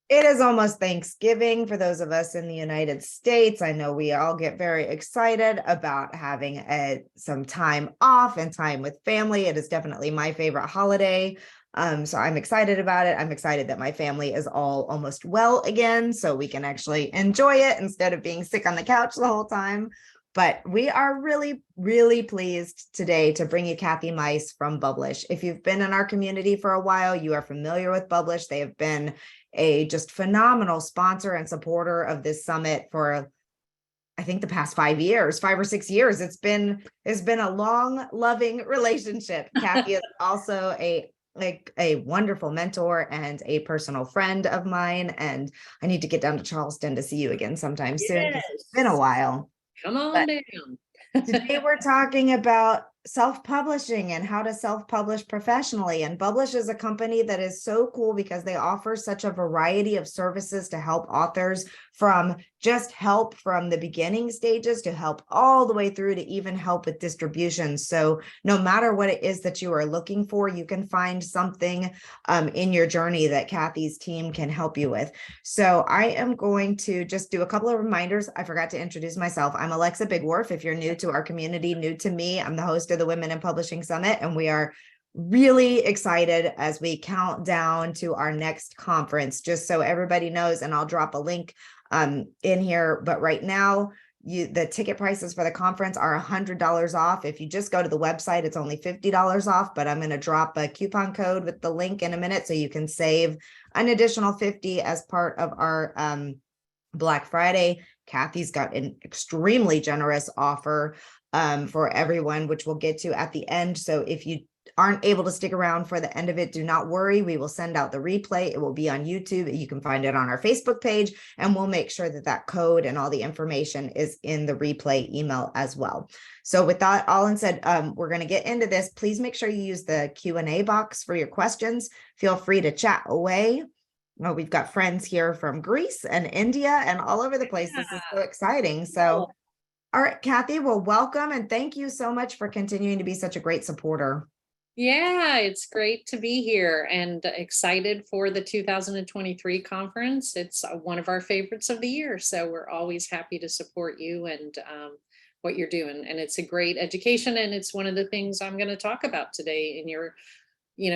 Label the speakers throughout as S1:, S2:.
S1: It is almost Thanksgiving for those of us in the United States. I know we all get very excited about having some time off and time with family. It is definitely my favorite holiday. So I'm excited about it. I'm excited that my family is all almost well again, so we can actually enjoy it instead of being sick on the couch the whole time. But we are really, really pleased today to bring you Kathy Meis from Bublish. If you've been in our community for a while, you are familiar with Bublish. They have been a just phenomenal sponsor and supporter of this summit for, I think, the past 5 years, 5 or 6 years. It's been a long, loving relationship. Kathy is also a wonderful mentor and a personal friend of mine. And I need to get down to Charleston to see you again sometime soon, because it's been a while.
S2: Come on
S1: But
S2: down.
S1: today we're talking about self-publishing and how to self-publish professionally. And Bublish is a company that is so cool because they offer such a variety of services to help authors, from just help from the beginning stages to help all the way through to even help with distribution. So no matter what it is that you are looking for, you can find something in your journey that Kathy's team can help you with. So I am going to just do a couple of reminders. I forgot to introduce myself. I'm Alexa Bigworth. If you're new to our community, new to me, I'm the host of the Women in Publishing Summit, and we are really excited as we count down to our next conference. Just so everybody knows, and I'll drop a link in here, but right now the ticket prices for the conference are $100 off. If you just go to the website, it's only $50 off, but I'm going to drop a coupon code with the link in a minute so you can save an additional $50 as part of our Black Friday. Kathy's got an extremely generous offer for everyone, which we'll get to at the end. So if you aren't able to stick around for the end of it, do not worry. We will send out the replay. It will be on YouTube. You can find it on our Facebook page, and we'll make sure that that code and all the information is in the replay email as well. So with that all said, we're going to get into this. Please make sure you use the Q&A box for your questions. Feel free to chat away. Well, we've got friends here from Greece and India and all over the place. This is so exciting. So, all right, Kathy, well, welcome. And thank you so much for continuing to be such a great supporter.
S2: Yeah, it's great to be here and excited for the 2023 conference. It's one of our favorites of the year. So we're always happy to support you and what you're doing. And it's a great education. And it's one of the things I'm going to talk about today in your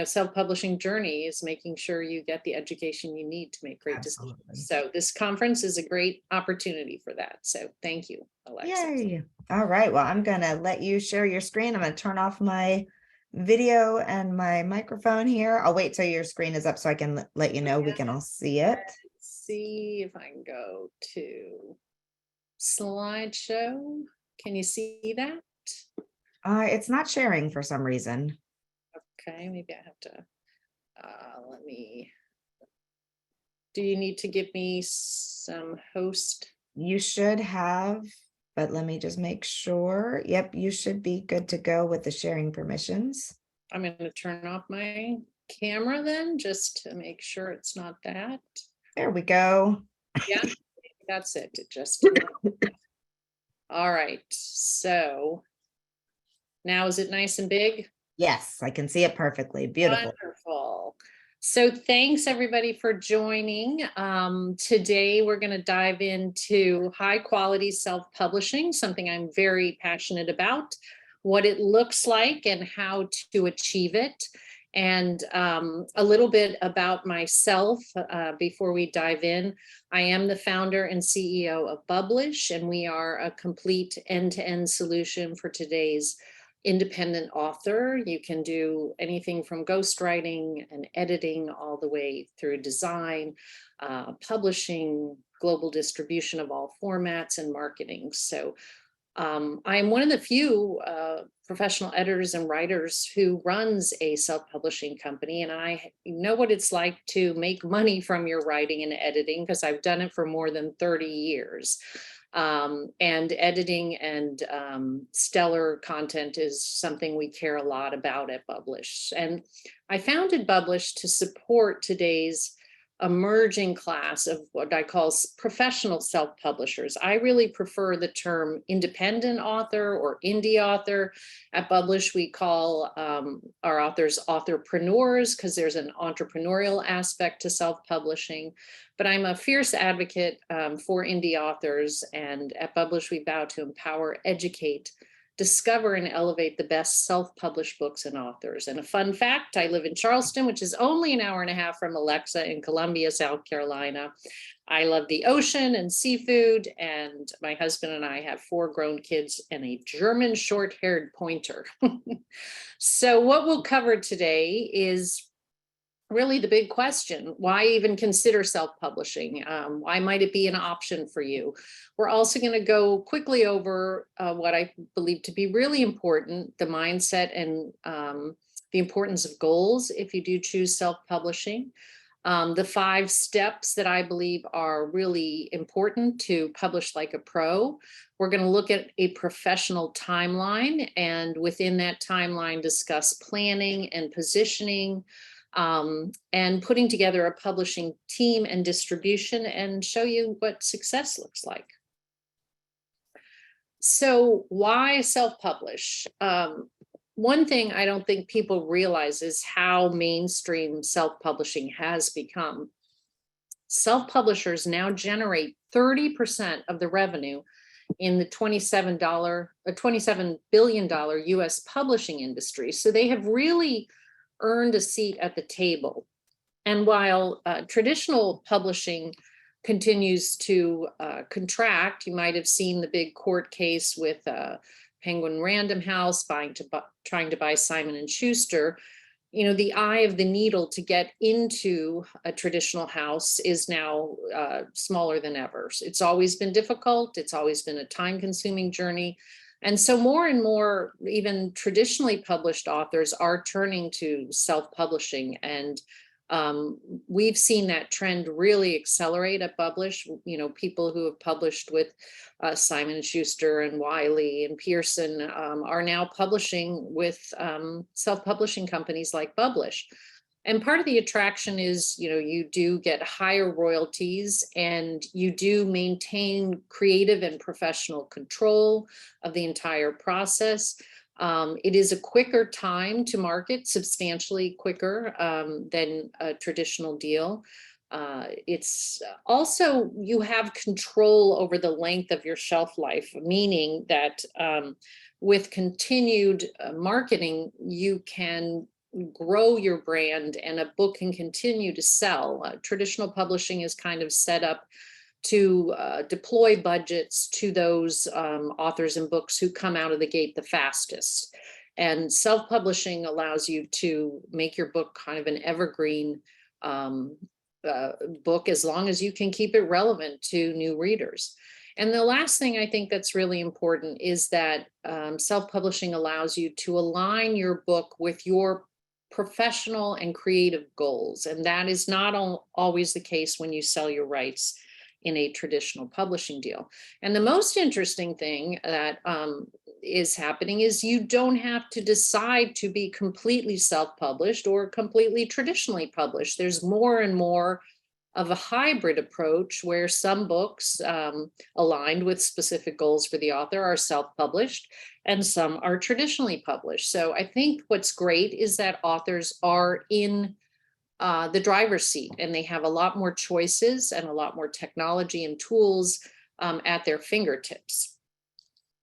S2: self-publishing journey, is making sure you get the education you need to make great decisions. So this conference is a great opportunity for that. So thank you, Alexis.
S1: Yay. All right. Well, I'm going to let you share your screen. I'm going to turn off my video and my microphone here. I'll wait till your screen is up so I can let you know we can all see it.
S2: Let's see if I can go to slideshow. Can you see that?
S1: It's not sharing for some reason.
S2: Okay, maybe I have to, do you need to give me some host?
S1: You should have, but let me just make sure. Yep, you should be good to go with the sharing permissions.
S2: I'm going to turn off my camera then, just to make sure it's not that.
S1: There we go.
S2: Yeah, that's it. It just all right. So now is it nice and big?
S1: Yes, I can see it perfectly. Beautiful.
S2: Wonderful. So thanks everybody for joining. Today we're going to dive into high quality self-publishing, something I'm very passionate about, what it looks like and how to achieve it, and a little bit about myself before we dive in. I am the founder and CEO of Bublish, and we are a complete end-to-end solution for today's independent author. You can do anything from ghostwriting and editing all the way through design, publishing, global distribution of all formats, and marketing. So I'm one of the few professional editors and writers who runs a self-publishing company, and I know what it's like to make money from your writing and editing because I've done it for more than 30 years. And editing and stellar content is something we care a lot about at Bublish. And I founded Bublish to support today's emerging class of what I call professional self-publishers. I really prefer the term independent author or indie author. At Bublish, we call our authors authorpreneurs because there's an entrepreneurial aspect to self-publishing. But I'm a fierce advocate for indie authors, and at Bublish, we vow to empower, educate, discover, and elevate the best self-published books and authors. And a fun fact, I live in Charleston, which is only an hour and a half from Alexa in Columbia, South Carolina. I love the ocean and seafood, and my husband and I have 4 grown kids and a German short-haired pointer. So what we'll cover today is really the big question: why even consider self-publishing? Why might it be an option for you? We're also going to go quickly over what I believe to be really important, the mindset and the importance of goals if you do choose self-publishing. The 5 steps that I believe are really important to publish like a pro. We're going to look at a professional timeline, and within that timeline discuss planning and positioning, and putting together a publishing team and distribution, and show you what success looks like. So why self-publish? One thing I don't think people realize is how mainstream self-publishing has become. Self-publishers now generate 30% of the revenue in the $27 billion US publishing industry. So they have really earned a seat at the table. And while traditional publishing continues to contract, you might have seen the big court case with Penguin Random House trying to buy Simon and Schuster. You know, the eye of the needle to get into a traditional house is now smaller than ever. It's always been difficult. It's always been a time-consuming journey. And so more and more, even traditionally published authors are turning to self-publishing. And we've seen that trend really accelerate at Bublish. You know, people who have published with Simon & Schuster and Wiley and Pearson are now publishing with self-publishing companies like Bublish. And part of the attraction is, you know, you do get higher royalties and you do maintain creative and professional control of the entire process. It is a quicker time to market, substantially quicker than a traditional deal. It's also, you have control over the length of your shelf life, meaning that with continued marketing, you can grow your brand and a book can continue to sell. Traditional publishing is kind of set up to deploy budgets to those authors and books who come out of the gate the fastest. And self-publishing allows you to make your book kind of an evergreen book, as long as you can keep it relevant to new readers. And the last thing I think that's really important is that self-publishing allows you to align your book with your professional and creative goals. And that is not always the case when you sell your rights in a traditional publishing deal. And the most interesting thing that is happening is you don't have to decide to be completely self-published or completely traditionally published. There's more and more of a hybrid approach where some books aligned with specific goals for the author are self-published and some are traditionally published. So I think what's great is that authors are in the driver's seat and they have a lot more choices and a lot more technology and tools at their fingertips.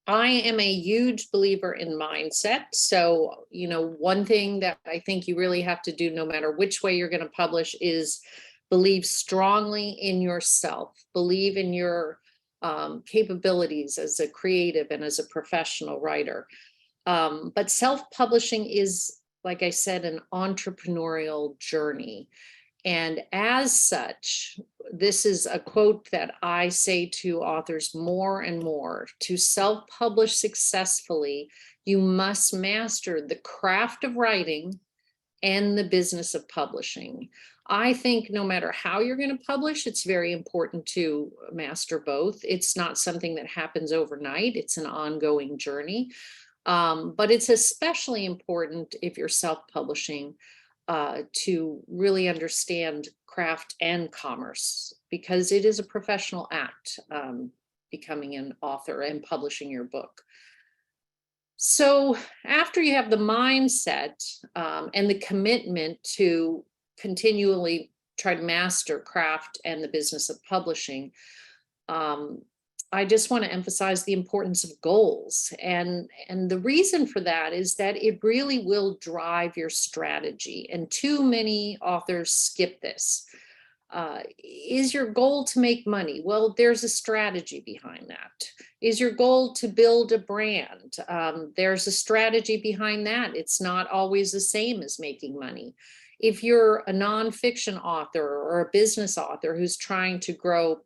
S2: I am a huge believer in mindset. So, you know, one thing that I think you really have to do no matter which way you're going to publish is believe strongly in yourself, believe in your capabilities as a creative and as a professional writer. But self-publishing is, like I said, an entrepreneurial journey. And as such, this is a quote that I say to authors more and more: to self-publish successfully, you must master the craft of writing and the business of publishing. I think no matter how you're going to publish, it's very important to master both. It's not something that happens overnight. It's an ongoing journey. But it's especially important if you're self-publishing to really understand craft and commerce, because it is a professional act, becoming an author and publishing your book. So after you have the mindset and the commitment to continually try to master craft and the business of publishing, um, I just want to emphasize the importance of goals. And the reason for that is that it really will drive your strategy. And too many authors skip this. Is your goal to make money? Well, there's a strategy behind that. Is your goal to build a brand? There's a strategy behind that. It's not always the same as making money. If you're a nonfiction author or a business author who's trying to grow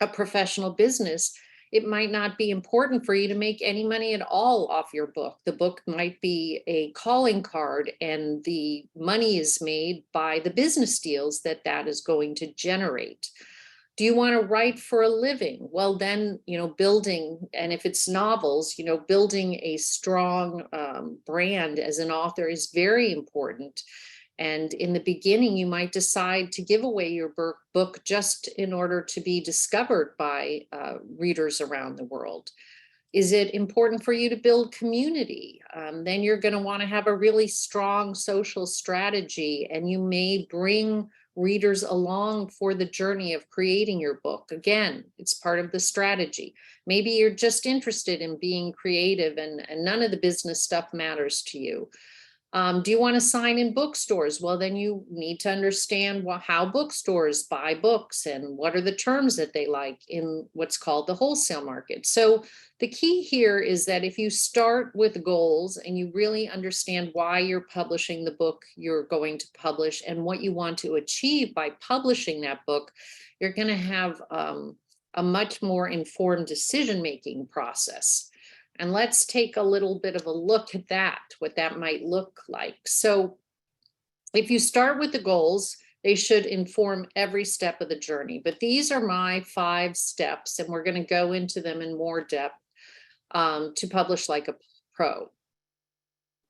S2: a professional business, it might not be important for you to make any money at all off your book. The book might be a calling card, and the money is made by the business deals that that is going to generate. Do you want to write for a living? Well, then, building, and if it's novels, building a strong brand as an author is very important. And in the beginning, you might decide to give away your book just in order to be discovered by readers around the world. Is it important for you to build community? Then you're going to want to have a really strong social strategy, and you may bring readers along for the journey of creating your book. Again, it's part of the strategy. Maybe you're just interested in being creative and none of the business stuff matters to you. Do you want to sign in bookstores? Well, then you need to understand how bookstores buy books and what are the terms that they like in what's called the wholesale market. So the key here is that if you start with goals and you really understand why you're publishing the book you're going to publish and what you want to achieve by publishing that book, you're going to have a much more informed decision-making process. And let's take a little bit of a look at that, what that might look like. So if you start with the goals, they should inform every step of the journey. But these are my 5 steps, and we're going to go into them in more depth to publish like a pro.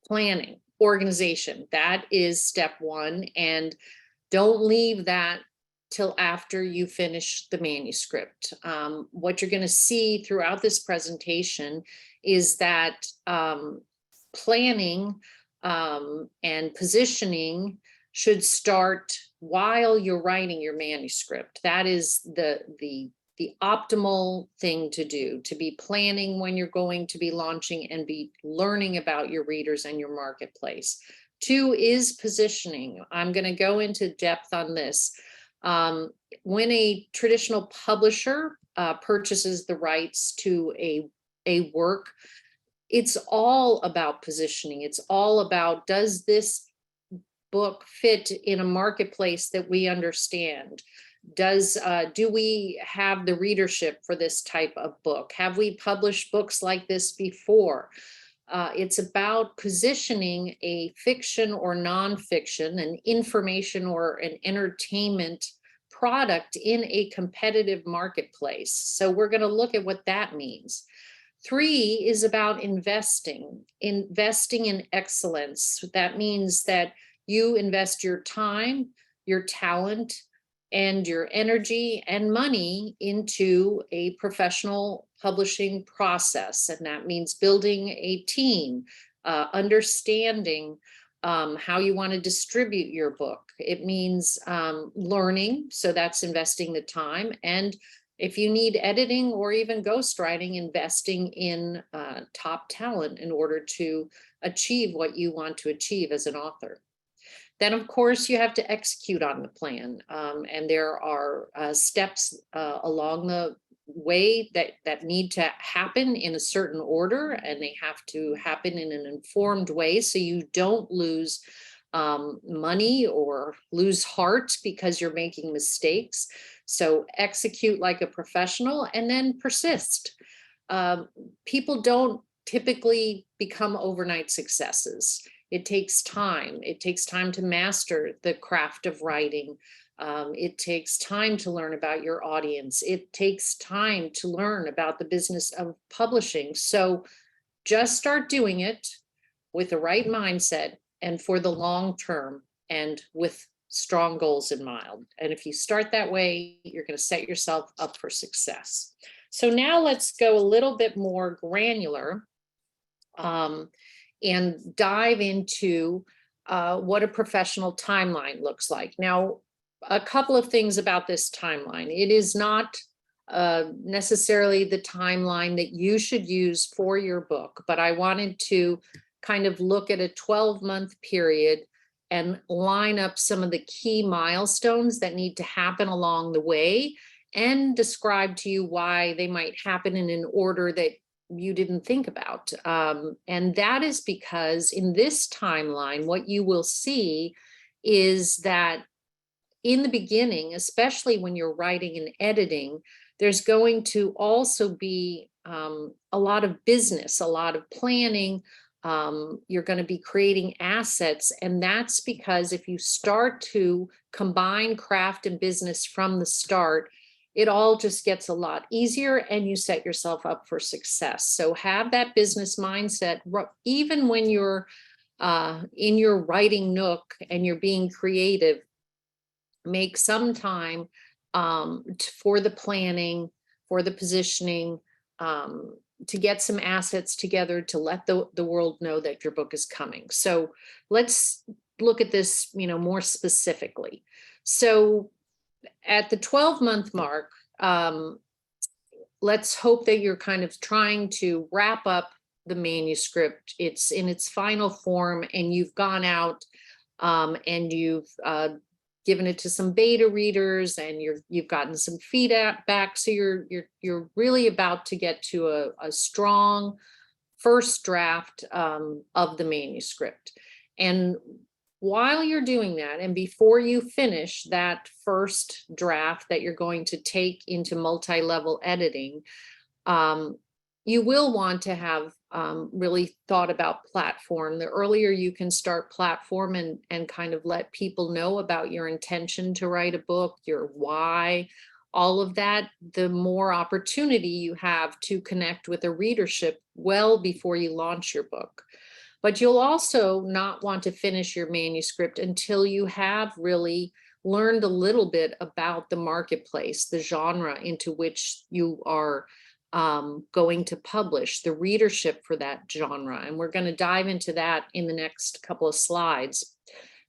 S2: Planning, organization, that is step 1. And don't leave that till after you finish the manuscript. What you're going to see throughout this presentation is that planning and positioning should start while you're writing your manuscript. That is the optimal thing to do, to be planning when you're going to be launching and be learning about your readers and your marketplace. 2 is positioning. I'm going to go into depth on this. When a traditional publisher purchases the rights to a work, it's all about positioning. It's all about, does this book fit in a marketplace that we understand? Do we have the readership for this type of book? Have we published books like this before? It's about positioning a fiction or nonfiction, an information or an entertainment product in a competitive marketplace. So we're going to look at what that means. 3 is about investing in excellence. That means that you invest your time, your talent, and your energy and money into a professional publishing process. And that means building a team, understanding how you want to distribute your book. It means learning, so that's investing the time. And if you need editing or even ghostwriting, investing in top talent in order to achieve what you want to achieve as an author. Then, of course, you have to execute on the plan. And there are steps along the way that need to happen in a certain order, and they have to happen in an informed way so you don't lose money or lose heart because you're making mistakes. So execute like a professional and then persist. People don't typically become overnight successes. It takes time. It takes time to master the craft of writing. It takes time to learn about your audience. It takes time to learn about the business of publishing. So just start doing it with the right mindset and for the long term. and with strong goals in mind. And if you start that way, you're going to set yourself up for success. So now let's go a little bit more granular and dive into what a professional timeline looks like. Now, a couple of things about this timeline. It is not necessarily the timeline that you should use for your book, but I wanted to kind of look at a 12-month period and line up some of the key milestones that need to happen along the way and describe to you why they might happen in an order that you didn't think about. And that is because in this timeline, what you will see is that in the beginning, especially when you're writing and editing, there's going to also be a lot of business, a lot of planning. You're going to be creating assets. And that's because if you start to combine craft and business from the start, it all just gets a lot easier and you set yourself up for success. So have that business mindset, even when you're in your writing nook and you're being creative. Make some time for the planning, for the positioning, to get some assets together to let the world know that your book is coming. So let's look at this, more specifically. So at the 12-month mark, let's hope that you're kind of trying to wrap up the manuscript. It's in its final form and you've gone out and you've given it to some beta readers and you've gotten some feedback. So you're really about to get to a strong first draft of the manuscript. And while you're doing that, and before you finish that first draft that you're going to take into multi-level editing, you will want to have really thought about platform. The earlier you can start platform and kind of let people know about your intention to write a book, your why, all of that, the more opportunity you have to connect with a readership well before you launch your book. But you'll also not want to finish your manuscript until you have really learned a little bit about the marketplace, the genre into which you are going to publish, the readership for that genre. And we're going to dive into that in the next couple of slides.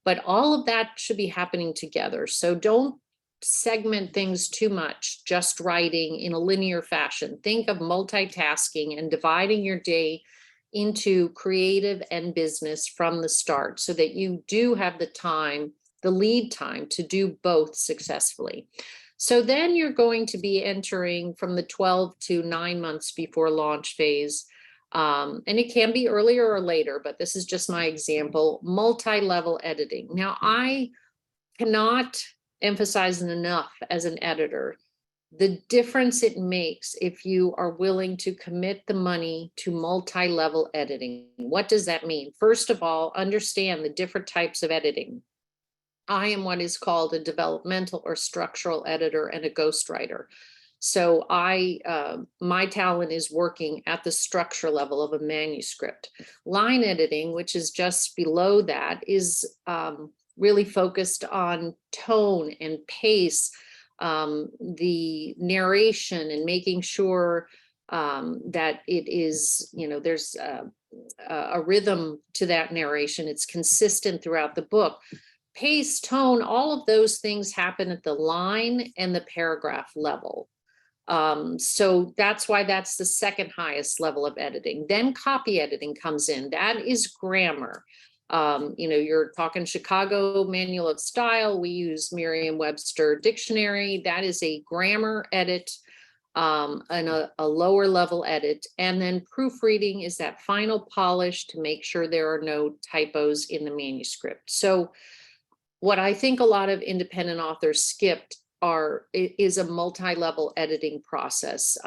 S2: But all of that should be happening together. So don't segment things too much, just writing in a linear fashion. Think of multitasking and dividing your day into creative and business from the start so that you do have the time, the lead time to do both successfully. So then you're going to be entering from the 12 to 9 months before launch phase. And it can be earlier or later, but this is just my example, multi-level editing. Now, I cannot emphasize enough as an editor the difference it makes if you are willing to commit the money to multi-level editing. What does that mean? First of all, understand the different types of editing. I am what is called a developmental or structural editor and a ghostwriter. So my talent is working at the structure level of a manuscript. Line editing, which is just below that, is really focused on tone and pace, the narration, and making sure that it is, there's a rhythm to that narration. It's consistent throughout the book. Pace, tone, all of those things happen at the line and the paragraph level. So that's why that's the second highest level of editing. Then copy editing comes in. That is grammar. You're talking Chicago Manual of Style. We use Merriam-Webster Dictionary. That is a grammar edit and a lower level edit. And then proofreading is that final polish to make sure there are no typos in the manuscript. So what I think a lot of independent authors skipped is a multi-level editing process.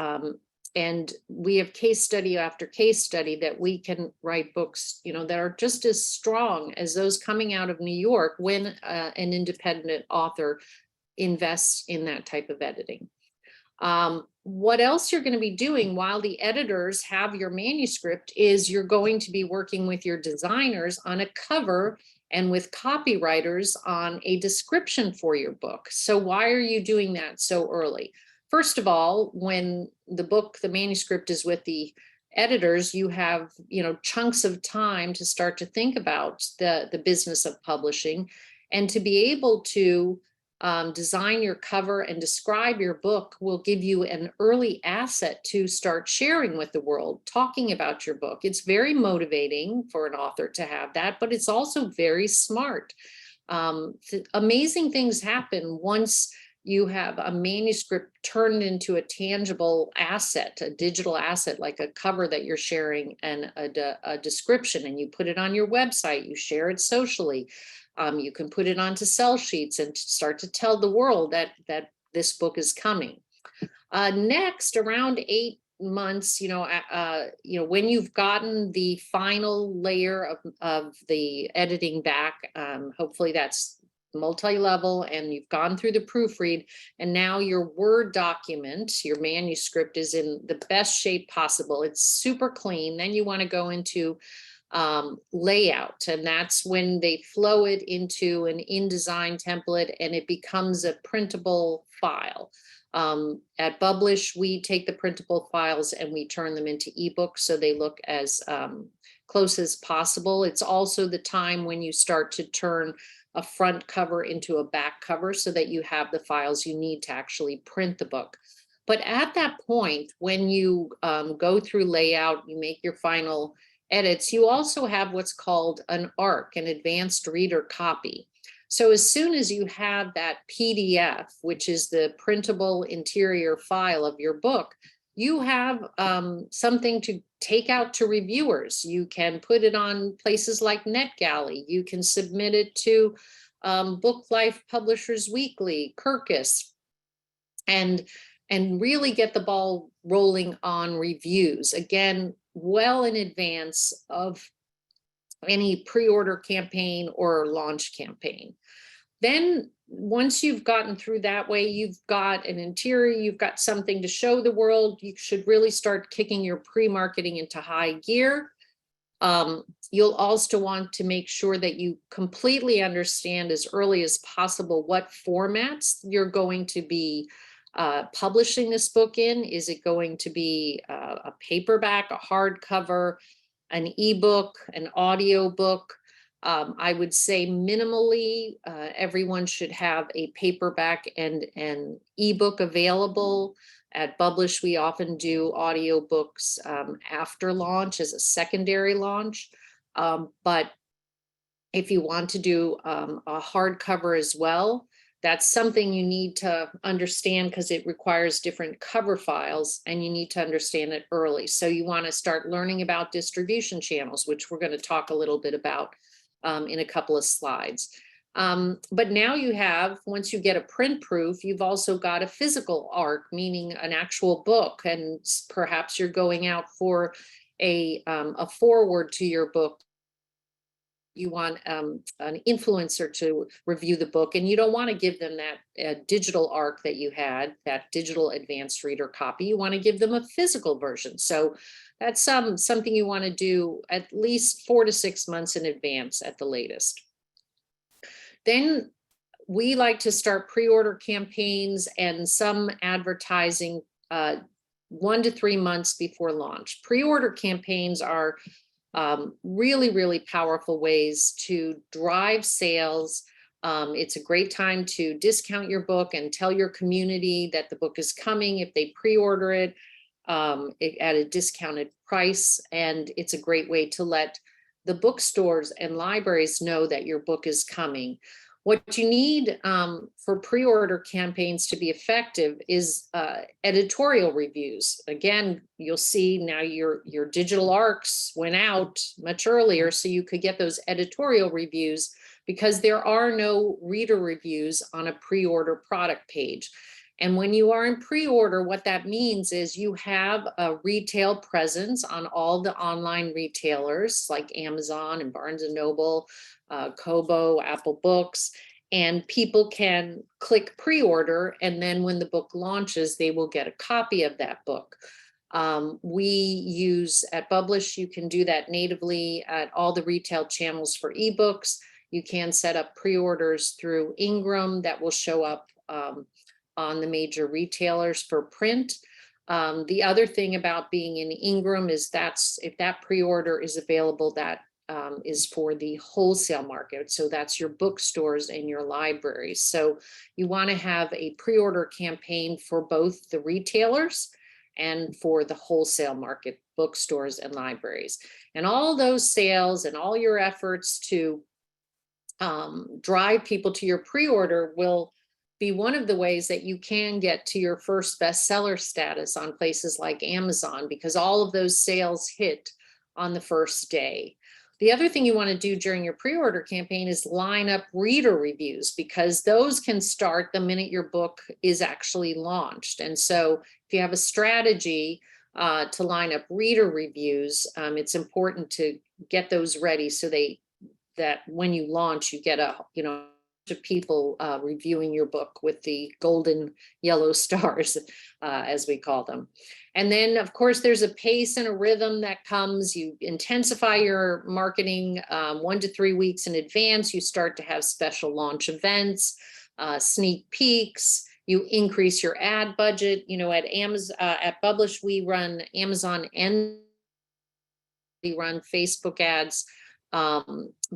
S2: And we have case study after case study that we can write books, that are just as strong as those coming out of New York when an independent author invests in that type of editing. What else you're going to be doing while the editors have your manuscript is you're going to be working with your designers on a cover and with copywriters on a description for your book. So why are you doing that so early? First of all, when the manuscript is with the editors, you have, chunks of time to start to think about the business of publishing, and to be able to design your cover and describe your book will give you an early asset to start sharing with the world, talking about your book. It's very motivating for an author to have that, but it's also very smart. Amazing things happen once you have a manuscript turned into a tangible asset, a digital asset, like a cover that you're sharing and a description, and you put it on your website, you share it socially. You can put it onto sell sheets and start to tell the world that this book is coming. Next, around 8 months, when you've gotten the final layer of the editing back, hopefully that's multi-level, and you've gone through the proofread, and now your Word document, your manuscript, is in the best shape possible. It's super clean. Then you want to go into layout, and that's when they flow it into an InDesign template and it becomes a printable file. At Bublish, we take the printable files and we turn them into ebooks so they look as close as possible. It's also the time when you start to turn a front cover into a back cover so that you have the files you need to actually print the book. But at that point, when you go through layout, you make your final edits, you also have what's called an ARC, an advanced reader copy. So as soon as you have that PDF, which is the printable interior file of your book, you have something to take out to reviewers. You can put it on places like NetGalley. You can submit it to Book Life Publishers Weekly, Kirkus, and really get the ball rolling on reviews. Again, well in advance of any pre-order campaign or launch campaign. Then once you've gotten through that way, you've got an interior, you've got something to show the world, you should really start kicking your pre-marketing into high gear. You'll also want to make sure that you completely understand as early as possible what formats you're going to be publishing this book in. Is it going to be a paperback, a hardcover, an ebook, an audio book? I would say minimally, everyone should have a paperback and an ebook available. At Bublish, we often do audiobooks after launch as a secondary launch. But if you want to do a hardcover as well, that's something you need to understand because it requires different cover files and you need to understand it early. So you want to start learning about distribution channels, which we're going to talk a little bit about in a couple of slides. But now you have, once you get a print proof, you've also got a physical ARC, meaning an actual book, and perhaps you're going out for a foreword to your book. You want an influencer to review the book, and you don't want to give them that digital ARC that you had, that digital advanced reader copy. You want to give them a physical version. So that's something you want to do at least 4 to 6 months in advance at the latest. Then we like to start pre-order campaigns and some advertising 1 to 3 months before launch. Pre-order campaigns are really, really powerful ways to drive sales. It's a great time to discount your book and tell your community that the book is coming if they pre-order it at a discounted price. And it's a great way to let the bookstores and libraries know that your book is coming. What you need for pre-order campaigns to be effective is editorial reviews. Again, you'll see now your digital ARCs went out much earlier, so you could get those editorial reviews because there are no reader reviews on a pre-order product page. And when you are in pre-order, what that means is you have a retail presence on all the online retailers like Amazon and Barnes and Noble, Kobo, Apple Books, and people can click pre-order, and then when the book launches, they will get a copy of that book. We use at Bublish, you can do that natively at all the retail channels for ebooks. You can set up pre-orders through Ingram that will show up on the major retailers for print. The other thing about being in Ingram is if that pre-order is available, that is for the wholesale market. So that's your bookstores and your libraries. So you want to have a pre-order campaign for both the retailers and for the wholesale market, bookstores and libraries. And all those sales and all your efforts to drive people to your pre-order will be one of the ways that you can get to your first bestseller status on places like Amazon, because all of those sales hit on the first day. The other thing you want to do during your pre-order campaign is line up reader reviews, because those can start the minute your book is actually launched. And so if you have a strategy to line up reader reviews, it's important to get those ready so that when you launch, you get of people reviewing your book with the golden yellow stars, as we call them. And then, of course, there's a pace and a rhythm that comes. You intensify your marketing 1 to 3 weeks in advance. You start to have special launch events, sneak peeks. You increase your ad budget. At Amazon, at Bublish, we run Amazon and we run Facebook ads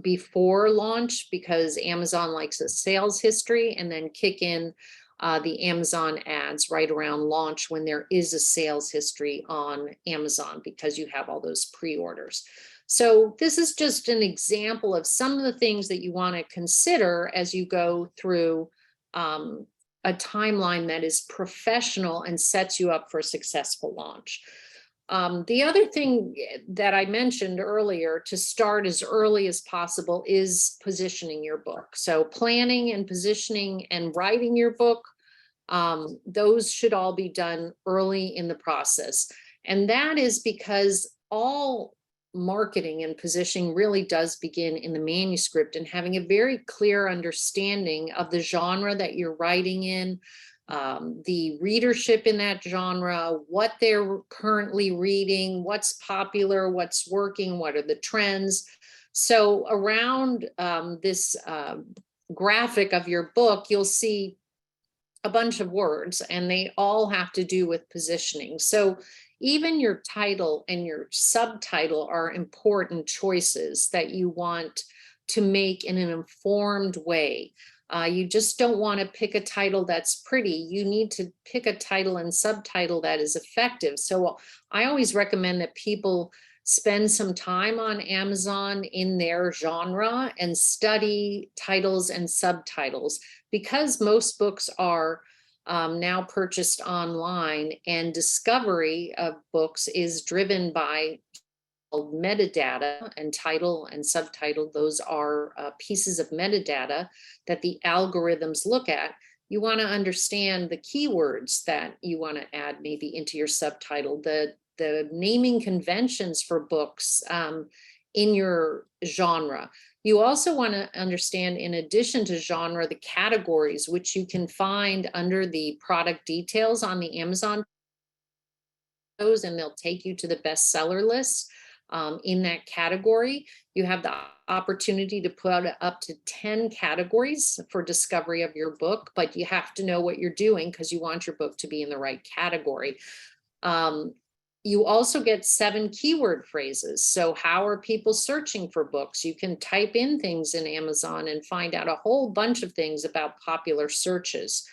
S2: before launch, because Amazon likes a sales history, and then kick in the Amazon ads right around launch when there is a sales history on Amazon, because you have all those pre-orders. So this is just an example of some of the things that you want to consider as you go through a timeline that is professional and sets you up for a successful launch. The other thing that I mentioned earlier, to start as early as possible, is positioning your book. So planning and positioning and writing your book, those should all be done early in the process. And that is because all marketing and positioning really does begin in the manuscript, and having a very clear understanding of the genre that you're writing in, the readership in that genre, what they're currently reading, what's popular, what's working, what are the trends. So around this graphic of your book, you'll see a bunch of words, and they all have to do with positioning. So even your title and your subtitle are important choices that you want to make in an informed way. You just don't want to pick a title that's pretty. You need to pick a title and subtitle that is effective. So I always recommend that people spend some time on Amazon in their genre and study titles and subtitles, because most books are now purchased online, and discovery of books is driven by metadata, and title and subtitle. Those are pieces of metadata that the algorithms look at. You want to understand the keywords that you want to add maybe into your subtitle, the naming conventions for books in your genre. You also want to understand, in addition to genre, the categories, which you can find under the product details on the Amazon, and they'll take you to the bestseller list. In that category, you have the opportunity to put up to 10 categories for discovery of your book, but you have to know what you're doing, because you want your book to be in the right category. You also get 7 keyword phrases. So how are people searching for books? You can type in things in Amazon and find out a whole bunch of things about popular searches.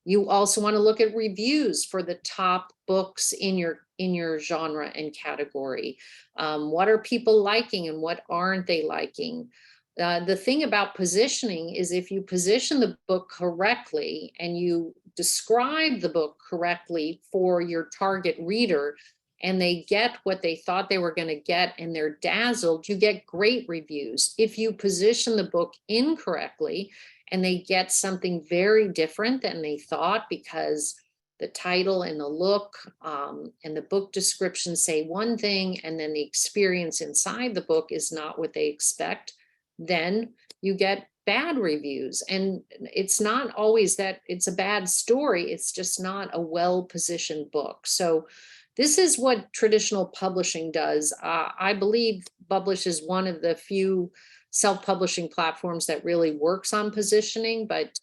S2: You also want to look at reviews for the top books in your genre and category. What are people liking and what aren't they liking? The thing about positioning is, if you position the book correctly and you describe the book correctly for your target reader, and they get what they thought they were going to get and they're dazzled, you get great reviews. If you position the book incorrectly and they get something very different than they thought, because the title and the look and the book description say one thing, and then the experience inside the book is not what they expect, then you get bad reviews. And it's not always that it's a bad story, it's just not a well-positioned book. So this is what traditional publishing does. I believe Bublish is one of the few self-publishing platforms that really works on positioning, but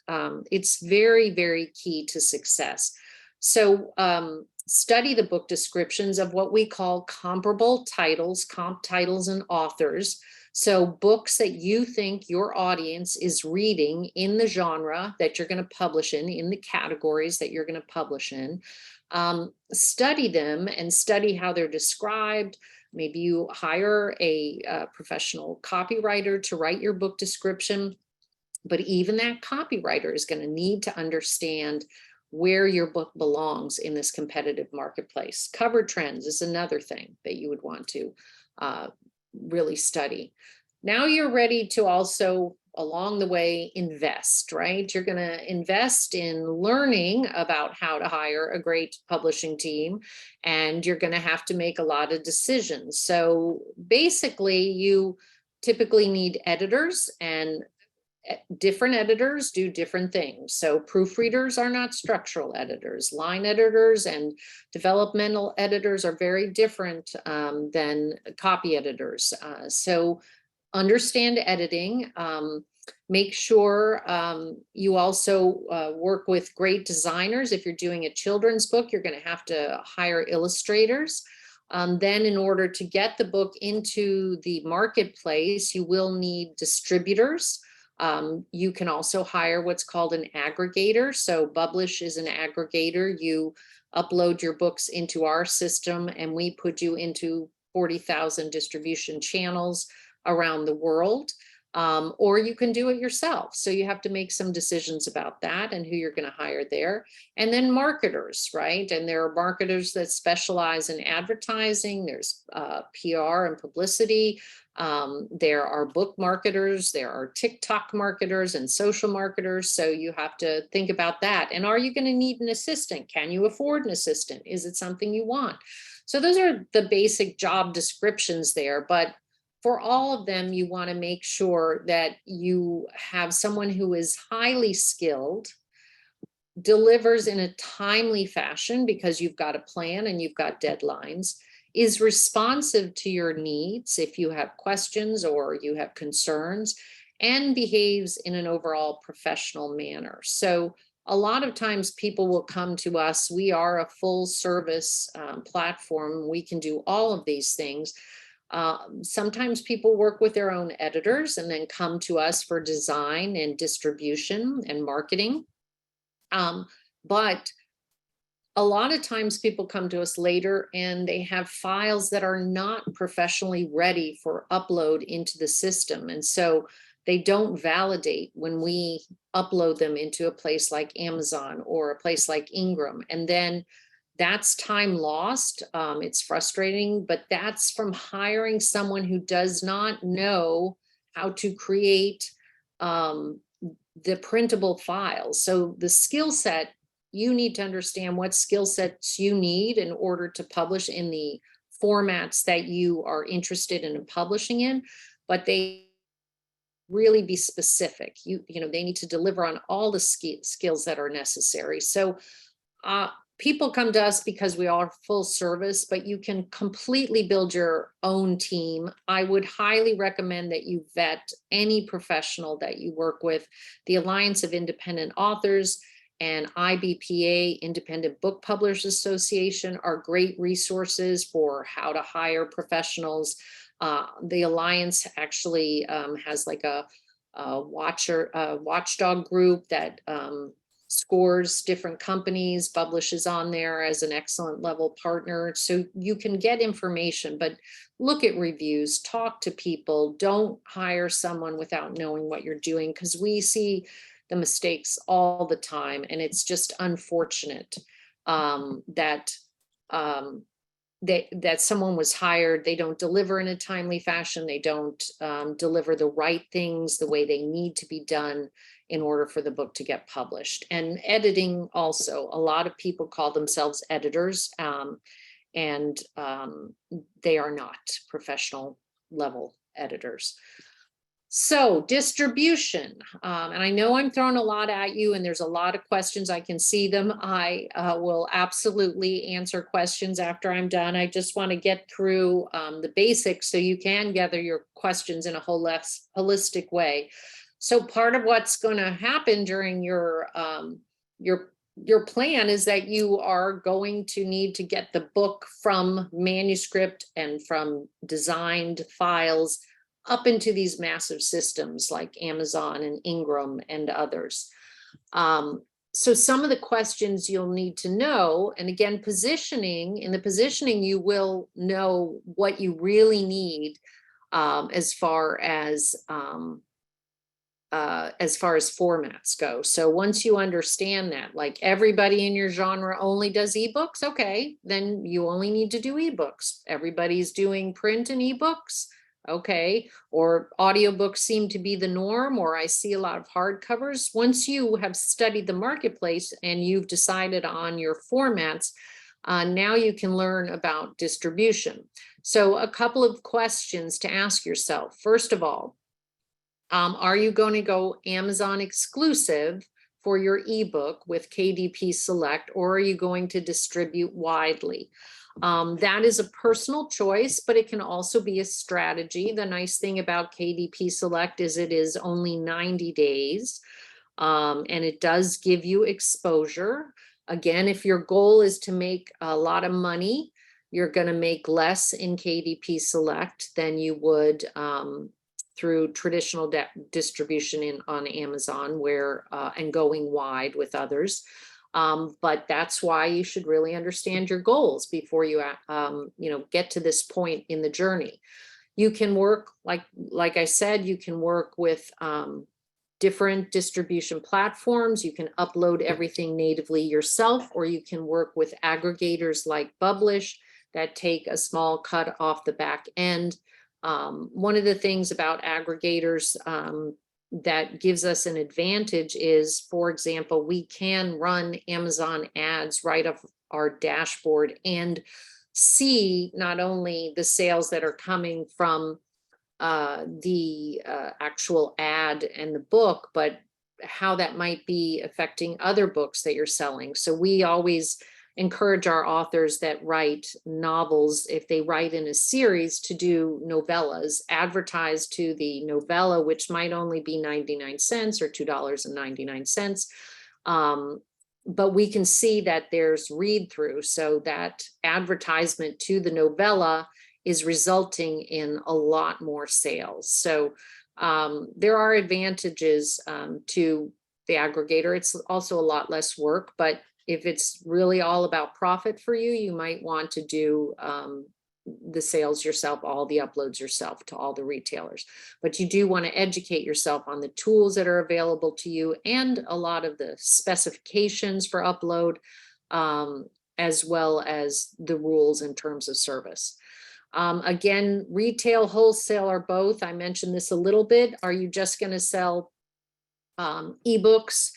S2: it's very, very key to success. So study the book descriptions of what we call comparable titles, comp titles and authors. So books that you think your audience is reading in the genre that you're going to publish in the categories that you're going to publish in. Study them and study how they're described. Maybe you hire a professional copywriter to write your book description, but even that copywriter is going to need to understand where your book belongs in this competitive marketplace. Cover trends is another thing that you would want to really study. Now you're ready to also, along the way, invest, right? You're going to invest in learning about how to hire a great publishing team, and you're going to have to make a lot of decisions. So basically, you typically need editors, and different editors do different things. So proofreaders are not structural editors. Line editors and developmental editors are very different than copy editors. So understand editing. Make sure you also work with great designers. If you're doing a children's book, you're going to have to hire illustrators. Then in order to get the book into the marketplace, you will need distributors. You can also hire what's called an aggregator. So Bublish is an aggregator. You upload your books into our system and we put you into 40,000 distribution channels around the world. Or you can do it yourself. So you have to make some decisions about that and who you're going to hire there. And then marketers, right? And there are marketers that specialize in advertising. There's PR and publicity. There are book marketers, there are TikTok marketers and social marketers. So you have to think about that. And are you going to need an assistant? Can you afford an assistant? Is it something you want? So those are the basic job descriptions there. But for all of them, you want to make sure that you have someone who is highly skilled, delivers in a timely fashion because you've got a plan and you've got deadlines, is responsive to your needs if you have questions or you have concerns, and behaves in an overall professional manner. So a lot of times people will come to us. We are a full service platform. We can do all of these things. Sometimes people work with their own editors and then come to us for design and distribution and marketing. But a lot of times people come to us later and they have files that are not professionally ready for upload into the system. And so they don't validate when we upload them into a place like Amazon or a place like Ingram. And then that's time lost. It's frustrating, but that's from hiring someone who does not know how to create the printable files. So the skill set, you need to understand what skill sets you need in order to publish in the formats that you are interested in publishing in, but they really be specific. You know, they need to deliver on all the skills that are necessary. So people come to us because we are full service, but you can completely build your own team. I would highly recommend that you vet any professional that you work with. The Alliance of Independent Authors and IBPA, Independent Book Publishers Association, are great resources for how to hire professionals. The Alliance actually has like a watchdog group that scores different companies. Bublish is on there as an excellent level partner. So you can get information, but look at reviews, talk to people. Don't hire someone without knowing what you're doing, because we see the mistakes all the time. And it's just unfortunate that someone was hired, they don't deliver in a timely fashion, they don't deliver the right things the way they need to be done in order for the book to get published. And editing also, a lot of people call themselves editors, and they are not professional level editors. So distribution, and I know I'm throwing a lot at you and there's a lot of questions. I can see them. I will absolutely answer questions after I'm done. I just want to get through the basics so you can gather your questions in a whole less holistic way. So part of what's going to happen during your plan is that you are going to need to get the book from manuscript and from designed files up into these massive systems like Amazon and Ingram and others. So some of the questions you'll need to know, and again, in the positioning, you will know what you really need as far as formats go. So once you understand that, like everybody in your genre only does ebooks, okay, then you only need to do ebooks. Everybody's doing print and ebooks, okay, or audiobooks seem to be the norm, or I see a lot of hardcovers. Once you have studied the marketplace and you've decided on your formats, now you can learn about distribution. So a couple of questions to ask yourself. First of all, are you going to go Amazon exclusive for your ebook with KDP Select, or are you going to distribute widely? That is a personal choice, but it can also be a strategy. The nice thing about KDP Select is it is only 90 days, and it does give you exposure. Again, if your goal is to make a lot of money, you're going to make less in KDP Select than you would through traditional distribution on Amazon, where and going wide with others. But that's why you should really understand your goals before you get to this point in the journey. You can work, like I said, you can work with different distribution platforms. You can upload everything natively yourself, or you can work with aggregators like Bublish that take a small cut off the back end. One of the things about aggregators that gives us an advantage is, for example, we can run Amazon ads right off our dashboard and see not only the sales that are coming from the actual ad and the book, but how that might be affecting other books that you're selling. So we always encourage our authors that write novels, if they write in a series, to do novellas, advertise to the novella, which might only be 99 cents or $2.99. But we can see that there's read through, so that advertisement to the novella is resulting in a lot more sales. So there are advantages to the aggregator. It's also a lot less work, but if it's really all about profit for you, you might want to do the sales yourself, all the uploads yourself to all the retailers. But you do want to educate yourself on the tools that are available to you and a lot of the specifications for upload, as well as the rules in terms of service. Again, retail, wholesale, or both. I mentioned this a little bit. Are you just going to sell ebooks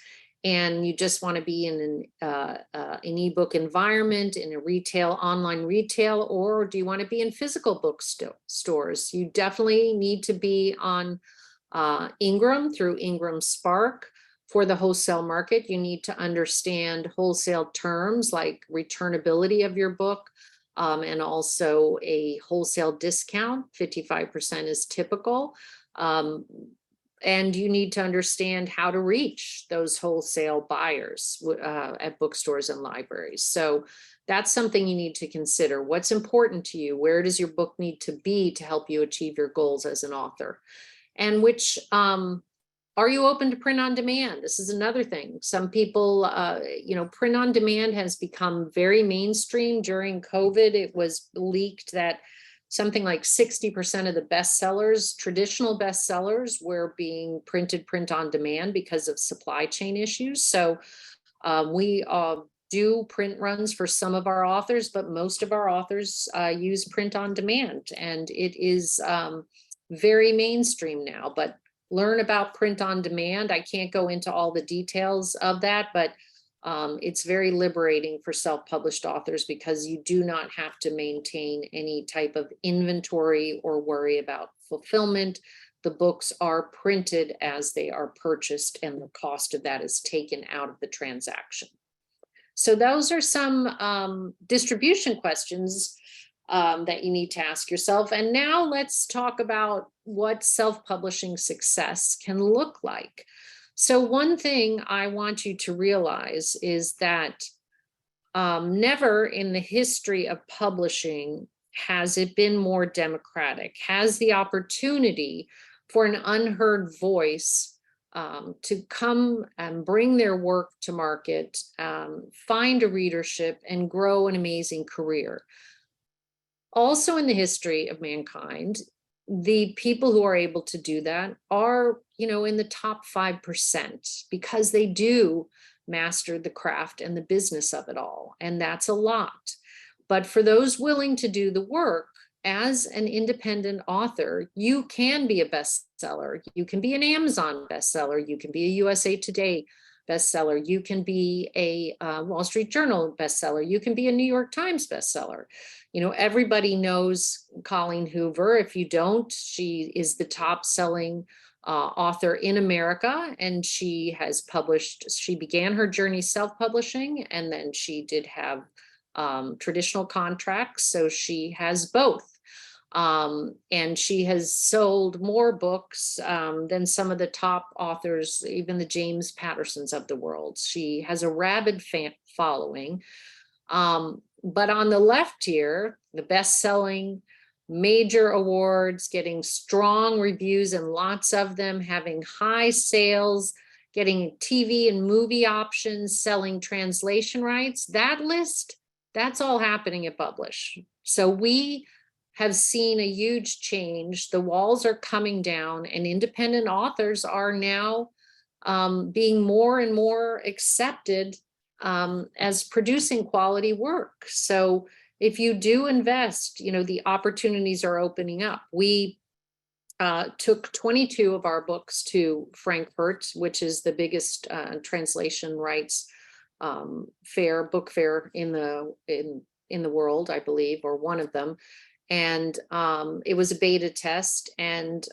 S2: and you just want to be in an ebook environment, in a retail, online retail, or do you want to be in physical bookstores? You definitely need to be on Ingram through Ingram Spark. For the wholesale market, you need to understand wholesale terms like returnability of your book, and also a wholesale discount. 55% is typical. And you need to understand how to reach those wholesale buyers at bookstores and libraries. So that's something you need to consider. What's important to you? Where does your book need to be to help you achieve your goals as an author? And which, are you open to print on demand? This is another thing. Some people, print on demand has become very mainstream. During COVID, it was leaked that something like 60% of the bestsellers, traditional bestsellers, were being printed print on demand because of supply chain issues. So we do print runs for some of our authors, but most of our authors use print on demand, and it is very mainstream now. But learn about print on demand. I can't go into all the details of that, but it's very liberating for self-published authors because you do not have to maintain any type of inventory or worry about fulfillment. the books are printed as they are purchased, and the cost of that is taken out of the transaction. So those are some distribution questions that you need to ask yourself. And now let's talk about what self-publishing success can look like. So one thing I want you to realize is that never in the history of publishing has it been more democratic, has the opportunity for an unheard voice to come and bring their work to market, find a readership, and grow an amazing career. Also in the history of mankind, the people who are able to do that are, in the top 5%, because they do master the craft and the business of it all. And that's a lot. But for those willing to do the work, as an independent author, you can be a bestseller. You can be an Amazon bestseller. You can be a USA Today bestseller. You can be a Wall Street Journal bestseller. You can be a New York Times bestseller. Everybody knows Colleen Hoover. If you don't, she is the top selling author in America, and she began her journey self-publishing, and then she did have traditional contracts. So she has both. And she has sold more books than some of the top authors, even the James Pattersons of the world. She has a rabid fan following. But on the left here, the best-selling, major awards, getting strong reviews and lots of them, having high sales, getting TV and movie options, selling translation rights, that list, that's all happening at Bublish. So we have seen a huge change. The walls are coming down, and independent authors are now being more and more accepted as producing quality work. So if you do invest, the opportunities are opening up. We took 22 of our books to Frankfurt, which is the biggest translation rights book fair in the world, I believe, or one of them. And it was a beta test, and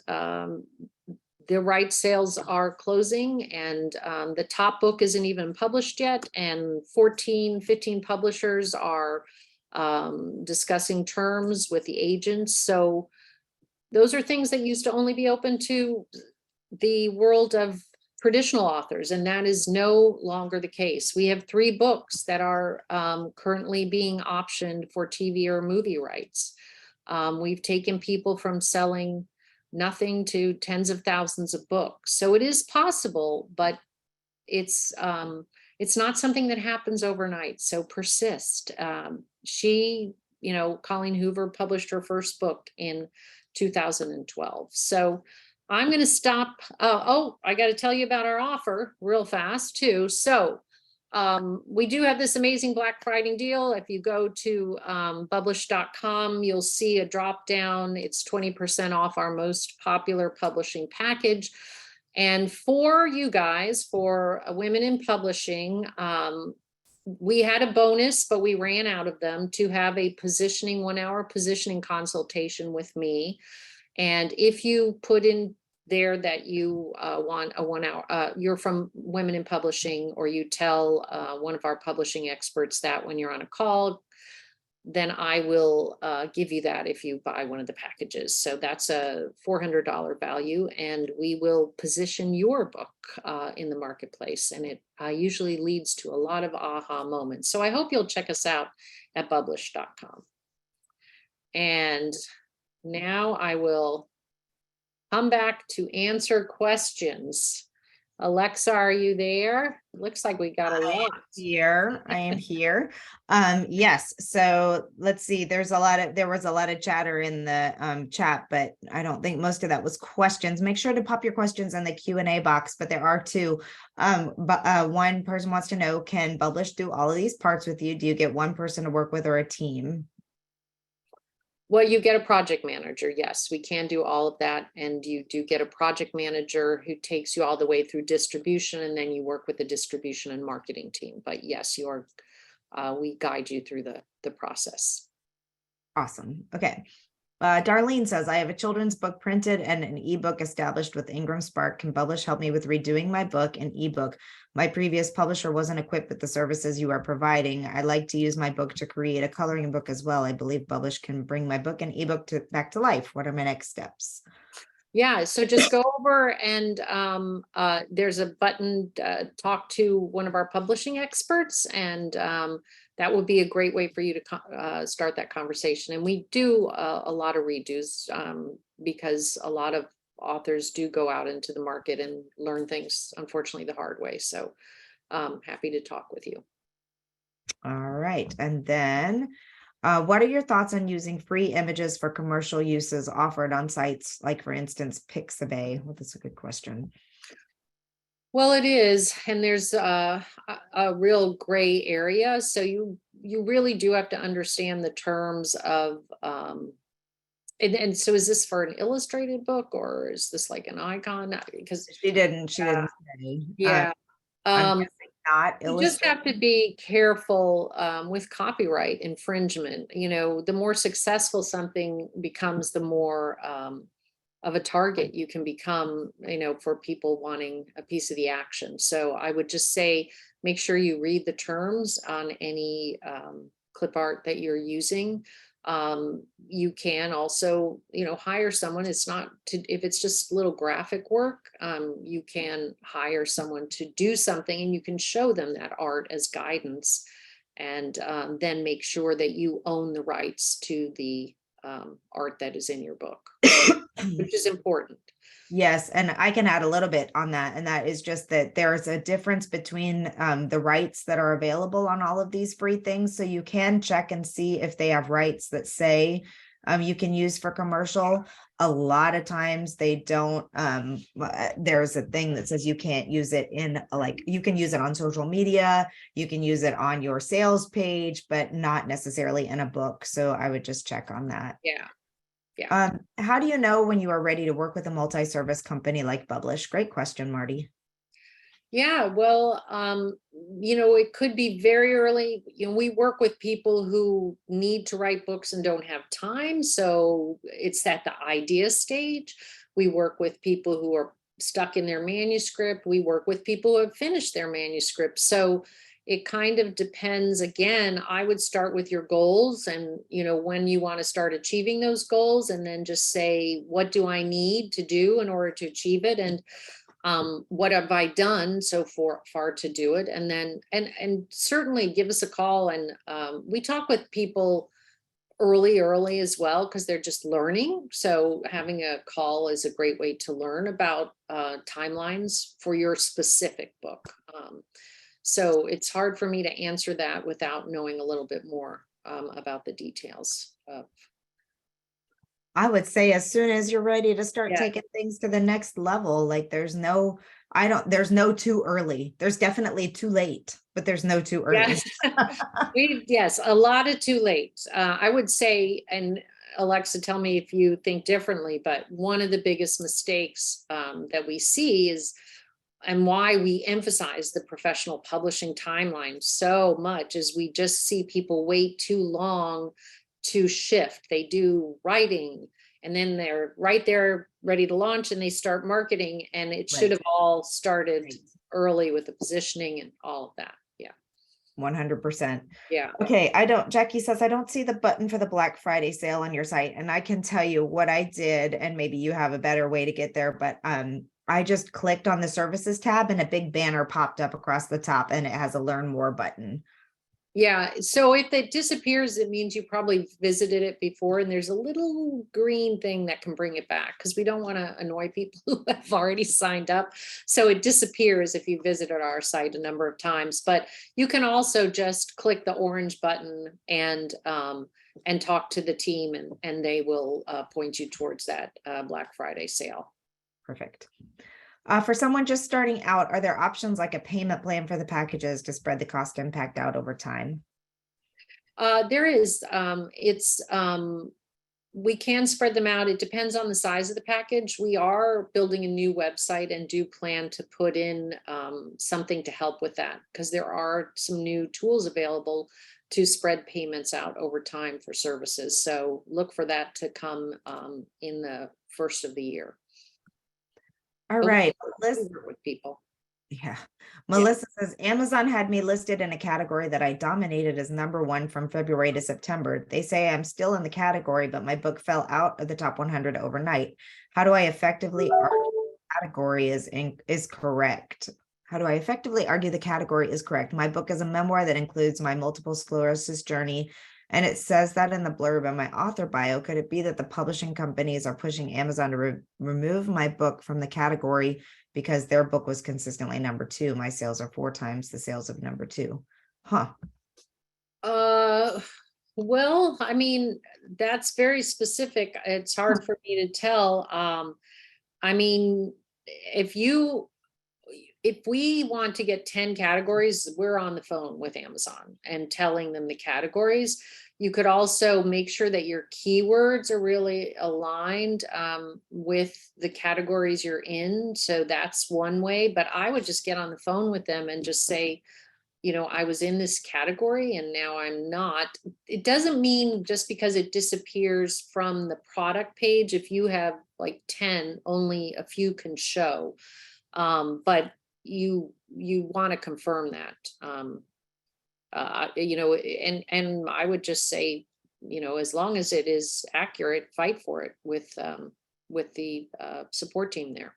S2: the rights sales are closing, and the top book isn't even published yet, and 15 publishers are discussing terms with the agents. So those are things that used to only be open to the world of traditional authors, and that is no longer the case. We have 3 books that are currently being optioned for TV or movie rights. We've taken people from selling nothing to tens of thousands of books. So it is possible, but it's not something that happens overnight. So persist. Colleen Hoover published her first book in 2012. So I'm going to stop. I got to tell you about our offer real fast too. So we do have this amazing Black Friday deal. If you go to Bublish.com, you'll see a drop down. It's 20% off our most popular publishing package. And for you guys, for women in publishing, we had a bonus, but we ran out of them, to have a 1-hour positioning consultation with me. And if you put in there that you want a 1 hour, you're from Women in Publishing, or you tell one of our publishing experts that when you're on a call, then I will give you that if you buy one of the packages. So that's a $400 value, and we will position your book in the marketplace. And it usually leads to a lot of aha moments. So I hope you'll check us out at Bublish.com. And now I will come back to answer questions. Alexa, are you there? Looks like we got a lot.
S1: I am here. Yes. So let's see. There was a lot of chatter in the chat, but I don't think most of that was questions. Make sure to pop your questions in the Q&A box, but there are 2. One person wants to know, can Bublish do all of these parts with you? Do you get one person to work with, or a team?
S2: Well, you get a project manager. Yes, we can do all of that. And you do get a project manager who takes you all the way through distribution, and then you work with the distribution and marketing team. But yes, we guide you through the process.
S1: Awesome. Okay. Darlene says, I have a children's book printed and an ebook established with Ingram Spark. Can Bublish help me with redoing my book and ebook? My previous publisher wasn't equipped with the services you are providing. I like to use my book to create a coloring book as well. I believe Bublish can bring my book and ebook back to life. What are my next steps?
S2: Yeah, so just go over and there's a button, talk to one of our publishing experts, and that would be a great way for you to start that conversation. And we do a lot of redos because a lot of authors do go out into the market and learn things, unfortunately, the hard way. So happy to talk with you.
S1: All right. And then what are your thoughts on using free images for commercial uses offered on sites like, for instance, Pixabay? Well, that's a good question.
S2: Well, it is, and there's a real gray area. So you really do have to understand the terms of, and so is this for an illustrated book or is this like an icon? Because
S1: She didn't say.
S2: yeah.
S1: I'm guessing not
S2: You just have to be careful with copyright infringement. You know, the more successful something becomes, the more of a target you can become, you know, for people wanting a piece of the action. So I would just say, make sure you read the terms on any clip art that you're using. You can also, you know, hire someone. It's not to, if it's just little graphic work, you can hire someone to do something and you can show them that art as guidance, and then make sure that you own the rights to the art that is in your book, which is important.
S1: Yes, and I can add a little bit on that, and that is just that there's a difference between the rights that are available on all of these free things. So you can check and see if they have rights that say you can use for commercial. A lot of times they don't. There's a thing that says you can't use it in, like, you can use it on social media, you can use it on your sales page, but not necessarily in a book. So I would just check on that.
S2: Yeah. Yeah.
S1: How do you know when you are ready to work with a multi-service company like Bublish? Great question, Marty.
S2: Yeah, well, you know, it could be very early. You know, we work with people who need to write books and don't have time. So it's at the idea stage. We work with people who are stuck in their manuscript. We work with people who have finished their manuscript. So it kind of depends. Again, I would start with your goals and, you know, when you want to start achieving those goals, and then just say, what do I need to do in order to achieve it? And what have I done so far to do it? And then, and certainly give us a call. And we talk with people early as well, because they're just learning. So having a call is a great way to learn about timelines for your specific book. So it's hard for me to answer that without knowing a little bit more about the details of.
S1: I would say as soon as you're ready to start
S2: Yeah.
S1: taking things to the next level, like there's no too early. There's definitely too late, but there's no too early.
S2: Yes, yes, a lot of too late. I would say, and Alexa, tell me if you think differently, but one of the biggest mistakes that we see is, and why we emphasize the professional publishing timeline so much, is we just see people wait too long to shift. They do writing and then they're right there ready to launch and they start marketing, and it should have all started early with the positioning and all of that. Yeah.
S1: 100%.
S2: Yeah.
S1: Okay. Jackie says, I don't see the button for the Black Friday sale on your site. And I can tell you what I did, and maybe you have a better way to get there, but I just clicked on the services tab and a big banner popped up across the top and it has a learn more button.
S2: Yeah, so if it disappears, it means you probably visited it before, and there's a little green thing that can bring it back, because we don't want to annoy people who have already signed up. So it disappears if you visited our site a number of times, but you can also just click the orange button and talk to the team, and they will point you towards that Black Friday sale.
S1: Perfect. For someone just starting out, are there options like a payment plan for the packages to spread the cost impact out over time?
S2: There is. we can spread them out. It depends on the size of the package. We are building a new website and do plan to put in something to help with that, because there are some new tools available to spread payments out over time for services. So look for that to come in the first of the year.
S1: All
S2: But
S1: right.
S2: we'll work with people.
S1: Yeah. Melissa says Amazon had me listed in a category that I dominated as #1 from February to September. They say I'm still in the category, but my book fell out of the top 100 overnight. How do I effectively argue the category is correct? How do I effectively argue the category is correct? My book is a memoir that includes my multiple sclerosis journey, and it says that in the blurb in my author bio. Could it be that the publishing companies are pushing Amazon to remove my book from the category because their book was consistently #2? My sales are 4 times the sales of #2. Huh.
S2: Well, I mean, that's very specific. It's hard for me to tell. I mean, if we want to get 10 categories, we're on the phone with Amazon and telling them the categories. You could also make sure that your keywords are really aligned with the categories you're in. So that's one way, but I would just get on the phone with them and just say, I was in this category and now I'm not. It doesn't mean just because it disappears from the product page. If you have like 10, only a few can show. But you want to confirm that. And I would just say, as long as it is accurate, fight for it with the support team there.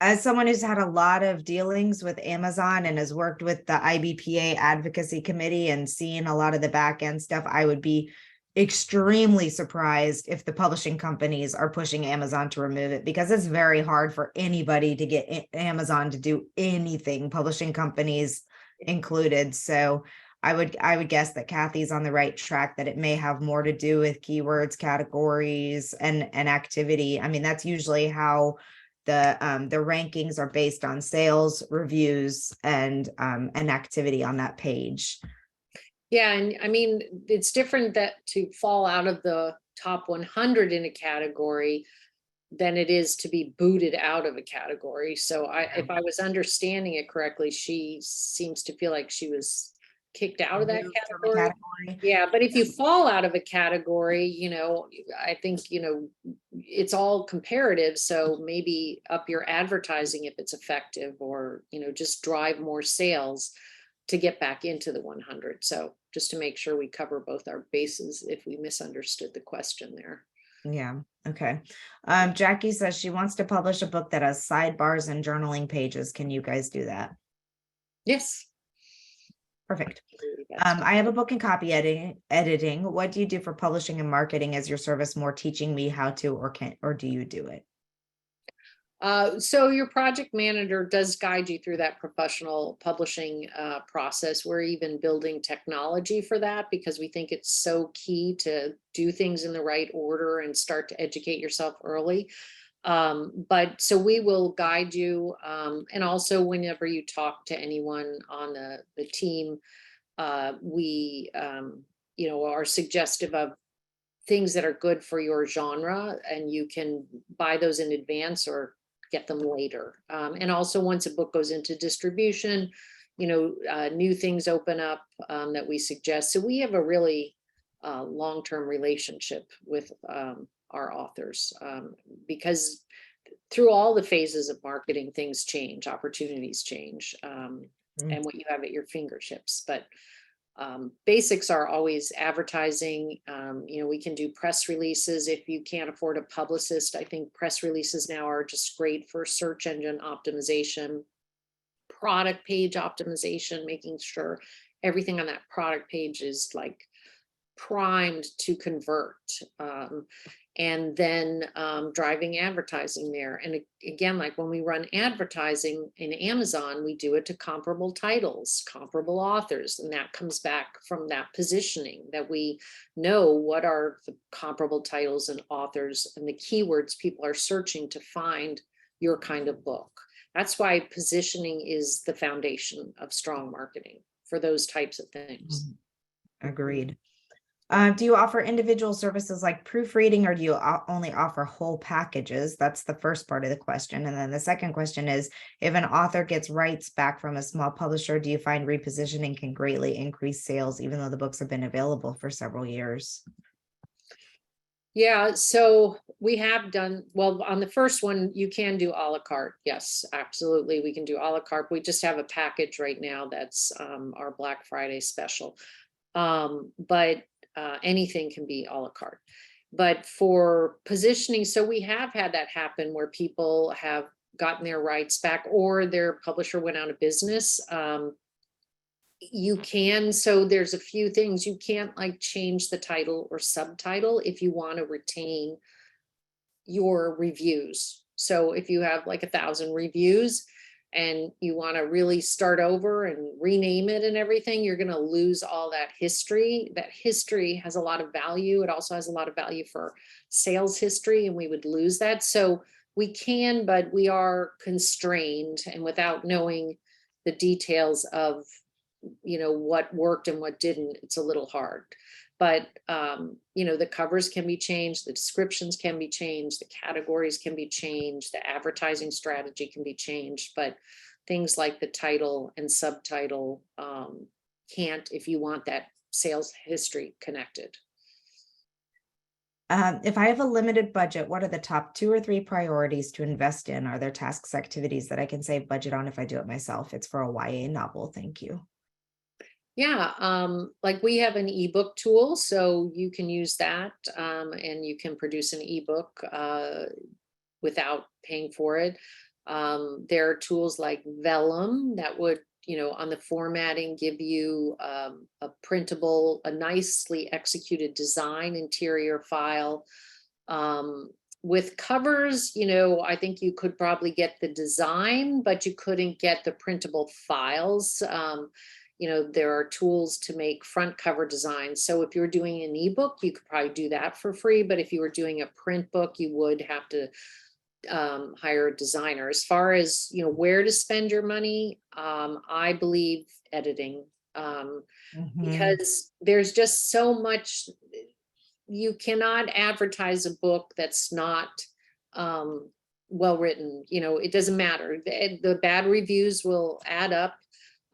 S1: As someone who's had a lot of dealings with Amazon and has worked with the IBPA advocacy committee and seen a lot of the back end stuff, I would be extremely surprised if the publishing companies are pushing Amazon to remove it, because it's very hard for anybody to get Amazon to do anything, publishing companies included. So I would guess that Kathy's on the right track, that it may have more to do with keywords, categories, and activity. I mean, that's usually how the rankings are based on sales, reviews, and activity on that page.
S2: Yeah, and I mean, it's different that to fall out of the top 100 in a category than it is to be booted out of a category. So if I was understanding it correctly, she seems to feel like she was kicked out of that category. Yeah, but if you fall out of a category, I think, it's all comparative. So maybe up your advertising if it's effective, or, just drive more sales to get back into the 100. So just to make sure we cover both our bases if we misunderstood the question there.
S1: Yeah. Okay. Jackie says she wants to publish a book that has sidebars and journaling pages. Can you guys do that?
S2: Yes.
S1: Perfect. I have a book in copy editing. What do you do for publishing and marketing? Is your service more teaching me how to, or do you do it?
S2: So your project manager does guide you through that professional publishing process. We're even building technology for that because we think it's so key to do things in the right order and start to educate yourself early. But so we will guide you. And also whenever you talk to anyone on the team, we, are suggestive of things that are good for your genre, and you can buy those in advance or get them later. And also once a book goes into distribution, new things open up that we suggest. So we have a really long-term relationship with our authors because through all the phases of marketing, things change, opportunities change, and what you have at your fingertips. But basics are always advertising. We can do press releases if you can't afford a publicist. I think press releases now are just great for search engine optimization, product page optimization, making sure everything on that product page is like primed to convert. And then driving advertising there. And again, like when we run advertising in Amazon, we do it to comparable titles, comparable authors, and that comes back from that positioning that we know what are the comparable titles and authors and the keywords people are searching to find your kind of book. That's why positioning is the foundation of strong marketing for those types of things.
S1: Agreed. Do you offer individual services like proofreading, or do you only offer whole packages? That's the first part of the question. And then the second question is, if an author gets rights back from a small publisher, do you find repositioning can greatly increase sales, even though the books have been available for several years?
S2: Yeah, so we have done, well, on the first one, you can do à la carte. Yes, absolutely. We can do à la carte. We just have a package right now that's our Black Friday special. But anything can be a la carte. But for positioning, so we have had that happen where people have gotten their rights back or their publisher went out of business. You can, so there's a few things you can't like change the title or subtitle if you want to retain your reviews. So if you have like 1,000 reviews and you want to really start over and rename it and everything, you're going to lose all that history. That history has a lot of value. It also has a lot of value for sales history, and we would lose that. So we can, but we are constrained, and without knowing the details of what worked and what didn't, it's a little hard. But the covers can be changed, the descriptions can be changed, the categories can be changed, the advertising strategy can be changed, but things like the title and subtitle can't, if you want that sales history connected.
S1: If I have a limited budget, what are the top 2 or 3 priorities to invest in? Are there tasks, activities that I can save budget on if I do it myself? It's for a YA novel. Thank you.
S2: Yeah, like we have an ebook tool, so you can use that, and you can produce an ebook without paying for it. There are tools like Vellum that would, on the formatting, give you a printable, a nicely executed design interior file. With covers, I think you could probably get the design, but you couldn't get the printable files. There are tools to make front cover designs. So if you're doing an ebook, you could probably do that for free. But if you were doing a print book, you would have to hire a designer. As far as, where to spend your money, I believe editing, because there's just so much. You cannot advertise a book that's not well written. It doesn't matter. The bad reviews will add up.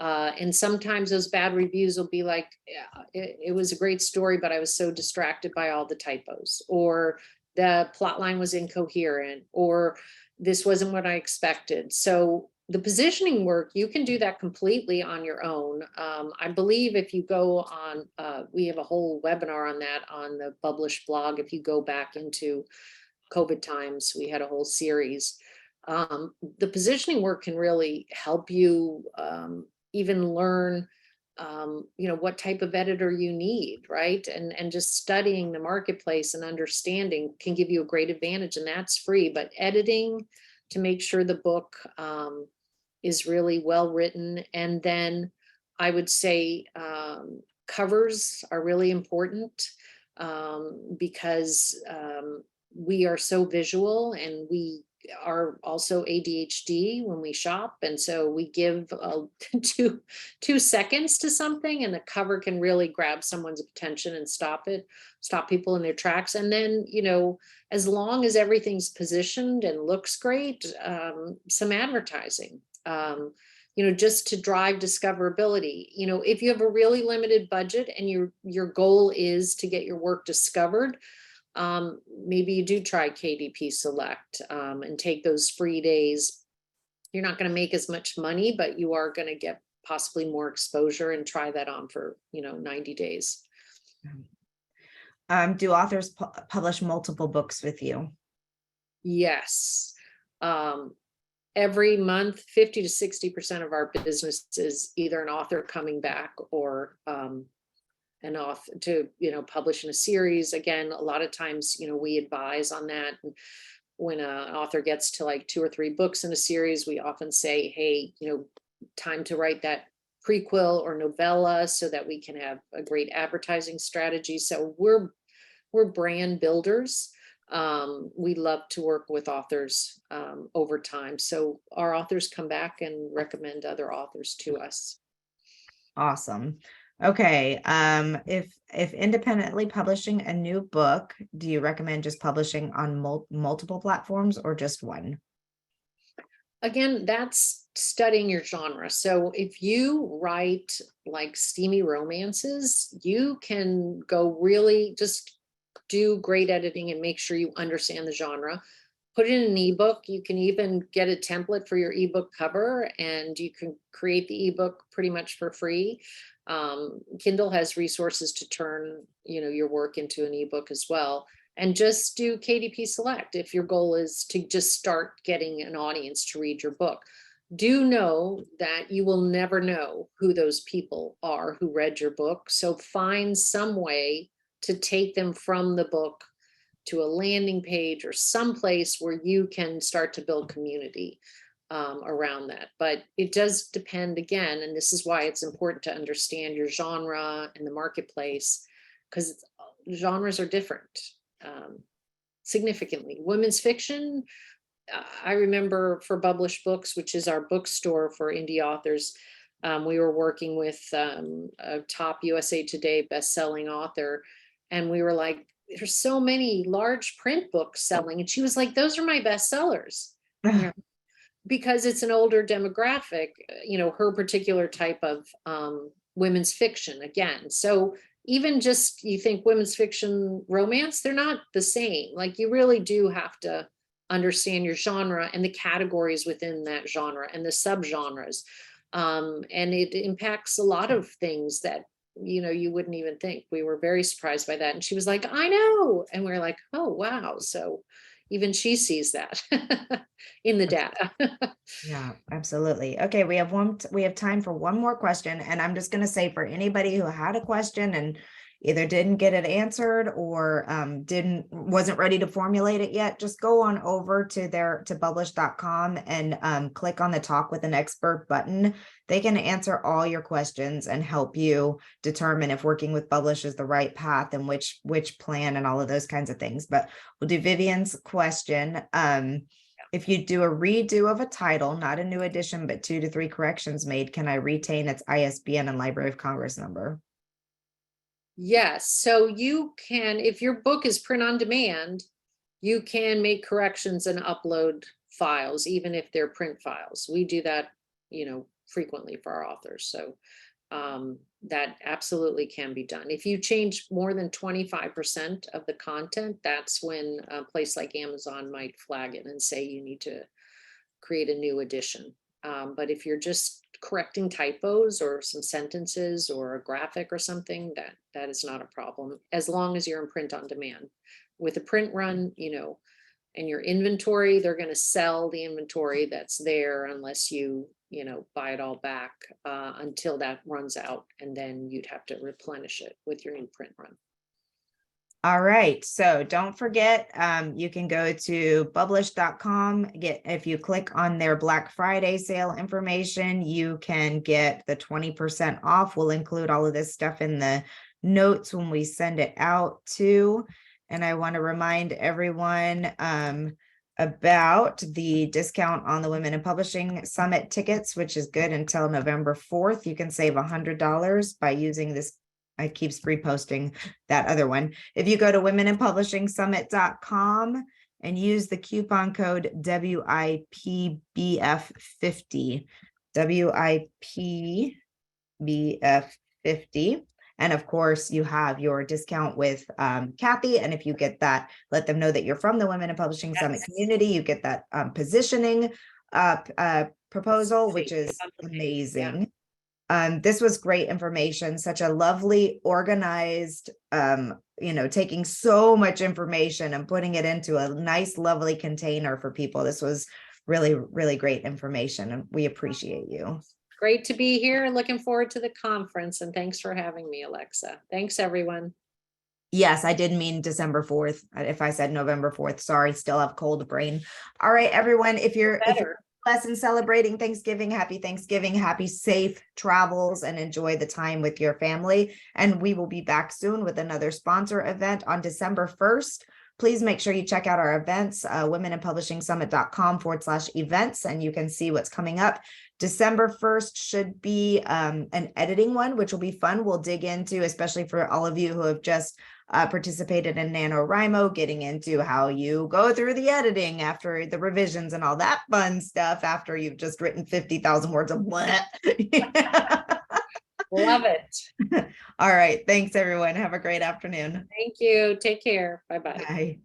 S2: And sometimes those bad reviews will be like, yeah, it was a great story, but I was so distracted by all the typos, or the plot line was incoherent, or this wasn't what I expected. So the positioning work, you can do that completely on your own. I believe if you go on, we have a whole webinar on that on the Bublish blog. If you go back into COVID times, we had a whole series. The positioning work can really help you even learn what type of editor you need, right? And just studying the marketplace and understanding can give you a great advantage, and that's free. But editing to make sure the book is really well written. And then I would say covers are really important because we are so visual, and we are also ADHD when we shop, and so we give 2 seconds to something, and the cover can really grab someone's attention and stop people in their tracks. And then as long as everything's positioned and looks great, some advertising, just to drive discoverability. If you have a really limited budget and your goal is to get your work discovered, maybe you do try KDP Select and take those free days. You're not going to make as much money, but you are going to get possibly more exposure, and try that on for 90 days.
S1: Do authors publish multiple books with you?
S2: Yes. Every month, 50 to 60% of our business is either an author coming back or an author to publish in a series. Again, a lot of times we advise on that. And when an author gets to like 2 or 3 books in a series, we often say, hey, time to write that prequel or novella so that we can have a great advertising strategy. So we're brand builders. We love to work with authors over time. So our authors come back and recommend other authors to us.
S1: Awesome. Okay, if independently publishing a new book, do you recommend just publishing on multiple platforms or just one?
S2: Again, that's studying your genre. So if you write like steamy romances, you can go really just do great editing and make sure you understand the genre. Put it in an ebook. You can even get a template for your ebook cover, and you can create the ebook pretty much for free. Kindle has resources to turn, your work into an ebook as well. And just do KDP Select if your goal is to just start getting an audience to read your book. Do know that you will never know who those people are who read your book. So find some way to take them from the book to a landing page or someplace where you can start to build community around that. But it does depend again, and this is why it's important to understand your genre and the marketplace, because genres are different significantly. Women's fiction, I remember for Bublish Books, which is our bookstore for indie authors, we were working with a top USA Today best-selling author, and we were like, there's so many large print books selling. And she was like, those are my best sellers. Because it's an older demographic, her particular type of women's fiction again. So even just you think women's fiction romance, they're not the same. Like you really do have to understand your genre and the categories within that genre and the subgenres. And it impacts a lot of things that you wouldn't even think. We were very surprised by that. And she was like, I know. And we're like, oh, wow. So even she sees that in the data.
S1: Yeah, absolutely. Okay, we have time for one more question, and I'm just going to say for anybody who had a question and either didn't get it answered or wasn't ready to formulate it yet, just go on over to Bublish.com and click on the Talk with an Expert button. They can answer all your questions and help you determine if working with Bublish is the right path and which plan and all of those kinds of things. But we'll do Vivian's question. If you do a redo of a title, not a new edition, but 2 to 3 corrections made, can I retain its ISBN and Library of Congress number?
S2: Yes. So you can, if your book is print on demand, you can make corrections and upload files, even if they're print files. We do that, frequently for our authors. So that absolutely can be done. If you change more than 25% of the content, that's when a place like Amazon might flag it and say you need to create a new edition. But if you're just correcting typos or some sentences or a graphic or something, that is not a problem, as long as you're in print on demand. With a print run, and your inventory, they're going to sell the inventory that's there unless you buy it all back until that runs out, and then you'd have to replenish it with your new print run.
S1: All right, so don't forget, you can go to Bublish.com. If you click on their Black Friday sale information, you can get the 20% off. We'll include all of this stuff in the notes when we send it out too. And I want to remind everyone about the discount on the Women in Publishing Summit tickets, which is good until November 4th. You can save $100 by using this. I keep reposting that other one. If you go to womeninpublishingsummit.com and use the coupon code WIPBF50, WIPBF50. And of course, you have your discount with Kathy. And if you get that, let them know that you're from the Women in Publishing Summit community. You get that positioning proposal, which is amazing. Yeah. This was great information, such a lovely, organized, taking so much information and putting it into a nice, lovely container for people. This was really, really great information, and we appreciate you.
S2: Great to be here and looking forward to the conference. And thanks for having me, Alexa. Thanks, everyone.
S1: Yes, I did mean December 4th. If I said November 4th, sorry, still have cold brain. All right, everyone, if you're lesson celebrating Thanksgiving, happy safe travels, and enjoy the time with your family. And we will be back soon with another sponsor event on December 1st. Please make sure you check out our events, womeninpublishingsummit.com/events, and you can see what's coming up. December 1st should be an editing one, which will be fun. We'll dig into, especially for all of you who have just participated in NaNoWriMo, getting into how you go through the editing after the revisions and all that fun stuff after you've just written 50,000 words of what.
S2: Love it.
S1: All right. Thanks, everyone. Have a great afternoon.
S2: Thank you. Take care. Bye-bye.
S1: Bye.